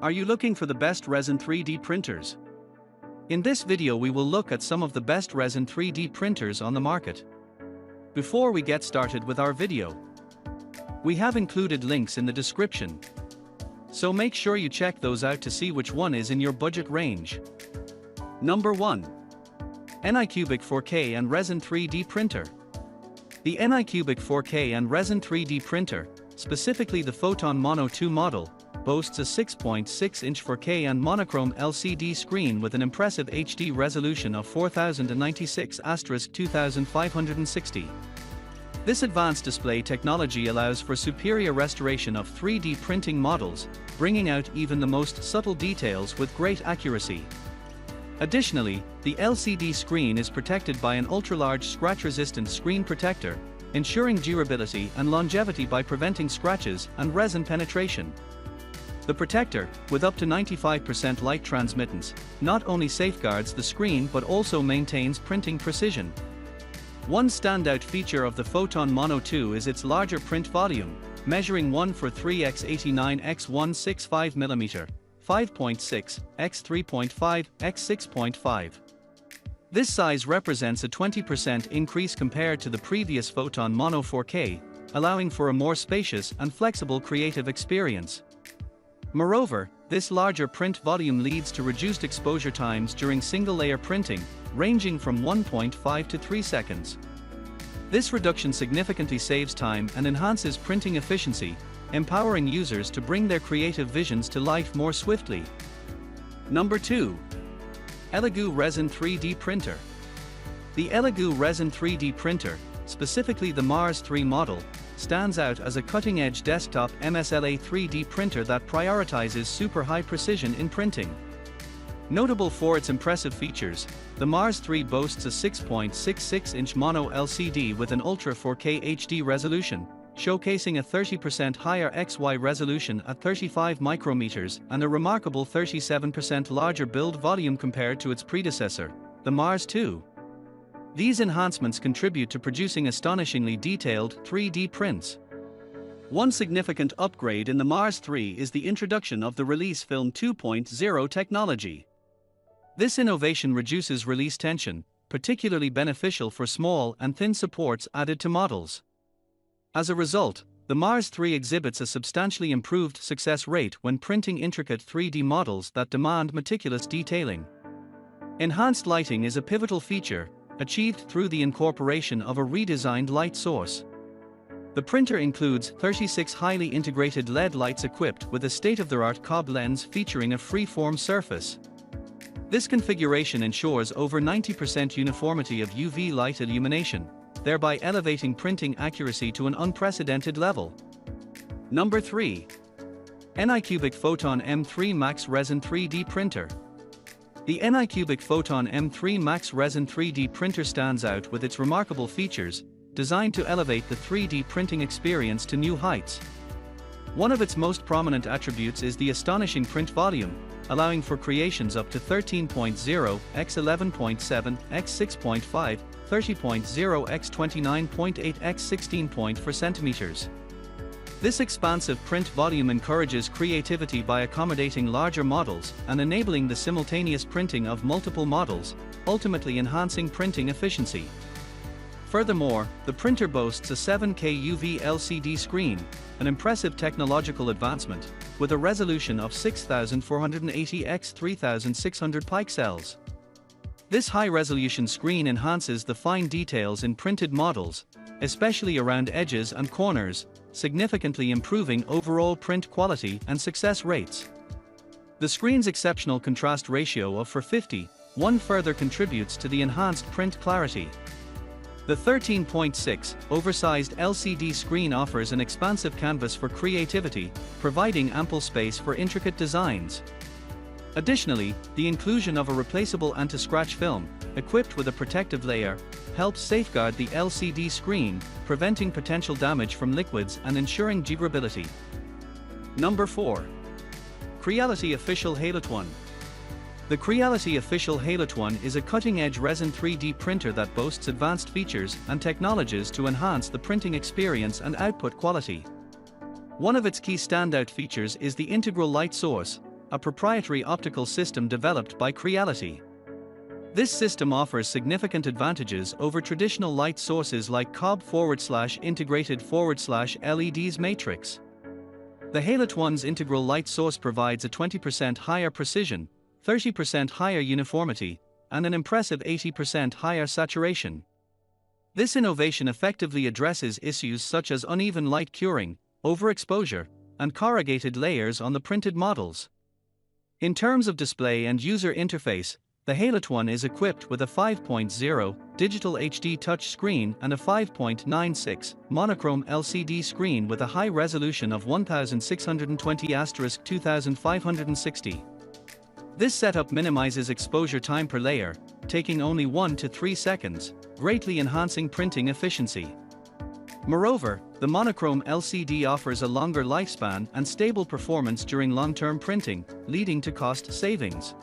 Are you looking for the best resin 3D printers? In this video we will look at some of the best resin 3D printers on the market. Before we get started with our video, we have included links in the description, so make sure you check those out to see which one is in your budget range. Number 1. ANYCUBIC 4K and Resin 3D Printer. The ANYCUBIC 4K and Resin 3D printer, specifically the Photon Mono 2 model, boasts a 6.6-inch 4K and monochrome LCD screen with an impressive HD resolution of 4096*2560. This advanced display technology allows for superior restoration of 3D printing models, bringing out even the most subtle details with great accuracy. Additionally, the LCD screen is protected by an ultra-large scratch-resistant screen protector, ensuring durability and longevity by preventing scratches and resin penetration. The protector, with up to 95% light transmittance, not only safeguards the screen but also maintains printing precision. One standout feature of the Photon Mono 2 is its larger print volume, measuring 143x89x165mm, 5.6 x 3.5 x 6.5. This size represents a 20% increase compared to the previous Photon Mono 4K, allowing for a more spacious and flexible creative experience. Moreover, this larger print volume leads to reduced exposure times during single-layer printing, ranging from 1.5 to 3 seconds. This reduction significantly saves time and enhances printing efficiency, empowering users to bring their creative visions to life more swiftly. Number 2. ELEGOO Resin 3D Printer. The ELEGOO Resin 3D printer, specifically the Mars 3 model, stands out as a cutting-edge desktop MSLA 3D printer that prioritizes super high precision in printing. Notable for its impressive features, the Mars 3 boasts a 6.66-inch mono LCD with an Ultra 4K HD resolution, showcasing a 30% higher XY resolution at 35 micrometers and a remarkable 37% larger build volume compared to its predecessor, the Mars 2. These enhancements contribute to producing astonishingly detailed 3D prints. One significant upgrade in the Mars 3 is the introduction of the Release Film 2.0 technology. This innovation reduces release tension, particularly beneficial for small and thin supports added to models. As a result, the Mars 3 exhibits a substantially improved success rate when printing intricate 3D models that demand meticulous detailing. Enhanced lighting is a pivotal feature, achieved through the incorporation of a redesigned light source. The printer includes 36 highly integrated LED lights equipped with a state-of-the-art cob lens featuring a free-form surface. This configuration ensures over 90% uniformity of UV light illumination, thereby elevating printing accuracy to an unprecedented level. Number 3. ANYCUBIC Photon M3 Max Resin 3D Printer. The ANYCUBIC Photon M3 Max Resin 3D printer stands out with its remarkable features, designed to elevate the 3D printing experience to new heights. One of its most prominent attributes is the astonishing print volume, allowing for creations up to 13.0 x 11.7 x 6.5, 30.0 x 29.8 x 16.4 centimeters. This expansive print volume encourages creativity by accommodating larger models and enabling the simultaneous printing of multiple models, ultimately enhancing printing efficiency. Furthermore, the printer boasts a 7K UV LCD screen, an impressive technological advancement, with a resolution of 6480 x 3600 pixels. This high-resolution screen enhances the fine details in printed models, especially around edges and corners, significantly improving overall print quality and success rates. The screen's exceptional contrast ratio of 4:50:1 further contributes to the enhanced print clarity. The 13.6 oversized LCD screen offers an expansive canvas for creativity, providing ample space for intricate designs. Additionally, the inclusion of a replaceable anti-scratch film, equipped with a protective layer, helps safeguard the LCD screen, preventing potential damage from liquids and ensuring durability. Number 4. Creality Official HALOT-ONE. The Creality Official HALOT-ONE is a cutting-edge resin 3D printer that boasts advanced features and technologies to enhance the printing experience and output quality. One of its key standout features is the integral light source, a proprietary optical system developed by Creality. This system offers significant advantages over traditional light sources like Cobb/integrated/LEDs matrix. The HALOT-ONE's integral light source provides a 20% higher precision, 30% higher uniformity, and an impressive 80% higher saturation. This innovation effectively addresses issues such as uneven light curing, overexposure, and corrugated layers on the printed models. In terms of display and user interface, the HALOT-ONE is equipped with a 5.0 digital HD touch screen and a 5.96 monochrome LCD screen with a high resolution of 1620x2560. This setup minimizes exposure time per layer, taking only 1 to 3 seconds, greatly enhancing printing efficiency. Moreover, the monochrome LCD offers a longer lifespan and stable performance during long-term printing, leading to cost savings.